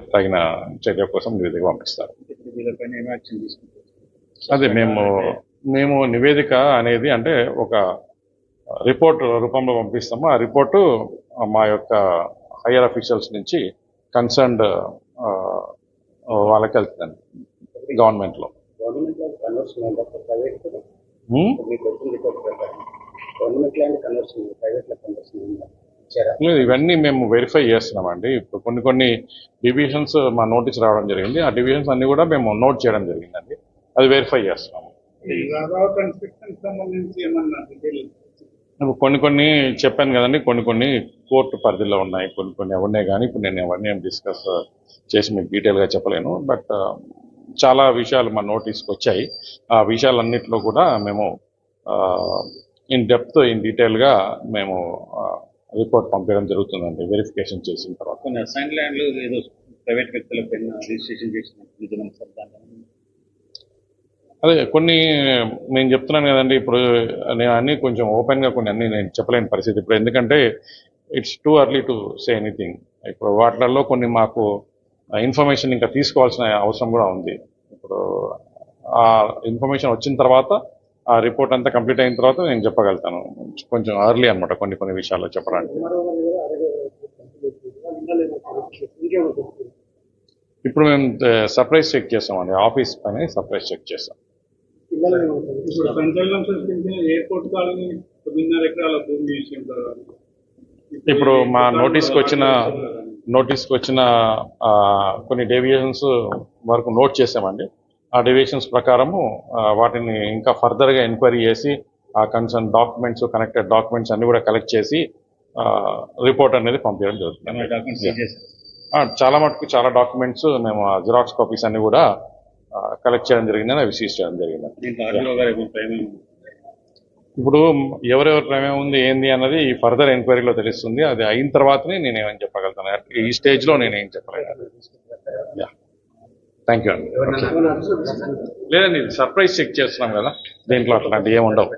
తగిన చర్య కోసం నివేదిక పంపిస్తారు. వీళ్ళపైన ఏం యాక్షన్ తీసుకుంటారు? అదే మేము నివేదిక అనేది అంటే ఒక రిపోర్ట్ రూపంలో పంపిస్తాము. ఆ రిపోర్టు మా యొక్క హైయర్ అఫీషియల్స్ నుంచి కన్సర్న్డ్ వాళ్ళకి వెళ్తుందండి గవర్నమెంట్లో. గవర్నమెంట్ ల్యాండ్ కన్వర్షన్ అయిందా ప్రైవేట్ కూడా? మీకు వచ్చిన రిపోర్ట్ ప్రకారం గవర్నమెంట్ ల్యాండ్ కన్వర్షన్ ప్రైవేట్ లో కన్వర్షన్ అయిందా? లేదు, ఇవన్నీ మేము వెరిఫై చేస్తున్నామండి. ఇప్పుడు కొన్ని డివిజన్స్ మా నోటీస్ రావడం జరిగింది. ఆ డివిజన్స్ అన్ని కూడా మేము నోట్ చేయడం జరిగిందండి. అది వెరిఫై చేస్తున్నాము. కొన్ని చెప్పాను కదండి, కొన్ని కోర్టు పరిధిలో ఉన్నాయి, కొన్ని ఉన్నాయి. కానీ ఇప్పుడు నేను అవన్నీ డిస్కస్ చేసి మీకు డీటెయిల్గా చెప్పలేను. బట్ చాలా విషయాలు మా నోటీస్కి వచ్చాయి. ఆ విషయాలన్నింటిలో కూడా మేము ఇన్ డీటెయిల్గా మేము రిపోర్ట్ పంపించడం జరుగుతుందండి వెరిఫికేషన్ చేసిన తర్వాత. కొన్ని అసైన్ ల్యాండ్లు ఏదో ప్రైవేట్ వ్యక్తుల పైన రిజిస్ట్రేషన్ చేసిన అదే కొన్ని నేను చెప్తున్నాను కదండి. ఇప్పుడు నేను అన్ని కొంచెం ఓపెన్గా కొన్ని అన్ని నేను చెప్పలేని పరిస్థితి ఇప్పుడు, ఎందుకంటే it's too early to say anything. ఇప్పుడు వాటిలలో కొన్ని మాకు ఇన్ఫర్మేషన్ ఇంకా తీసుకోవాల్సిన అవసరం కూడా ఉంది. ఇప్పుడు ఆ ఇన్ఫర్మేషన్ వచ్చిన తర్వాత ఆ రిపోర్ట్ అంతా కంప్లీట్ అయిన తర్వాత నేను చెప్పగలుగుతాను. కొంచెం అర్లీ అనమాట కొన్ని విషయాల్లో చెప్పడానికి. ఇప్పుడు మేము సర్ప్రైజ్ చెక్ చేస్తామండి, ఆఫీస్ పైన సర్ప్రైజ్ చెక్ చేస్తాం. ఇప్పుడు మా నోటీస్కి వచ్చిన కొన్ని డేవియేషన్స్ వరకు నోట్ చేసామండి. ఆ డేవియేషన్స్ ప్రకారము వాటిని ఇంకా ఫర్దర్గా ఎంక్వైరీ చేసి ఆ కన్సర్న్ డాక్యుమెంట్స్, కనెక్టెడ్ డాక్యుమెంట్స్ అన్ని కూడా కలెక్ట్ చేసి రిపోర్ట్ అనేది పంపించడం జరుగుతుంది. చాలా డాక్యుమెంట్స్ మేము జిరాక్స్ కాపీస్ అన్ని కూడా కలెక్ట్ చేయడం జరిగిందని అవి సీజ్ చేయడం జరిగింది. ఇప్పుడు ఎవరెవరి ప్రమేయం ఉంది ఏంది అన్నది ఫర్దర్ ఎంక్వైరీలో తెలుస్తుంది. అది అయిన తర్వాతనే నేనేమని చెప్పగలుగుతాను. ఈ స్టేజ్లో నేనేం చెప్పలేదు. థ్యాంక్ యూ అండి. లేదండి, సర్ప్రైజ్ చెక్ చేస్తున్నాం కదా, దీంట్లో అట్లాంటివి ఏమి ఉండవు.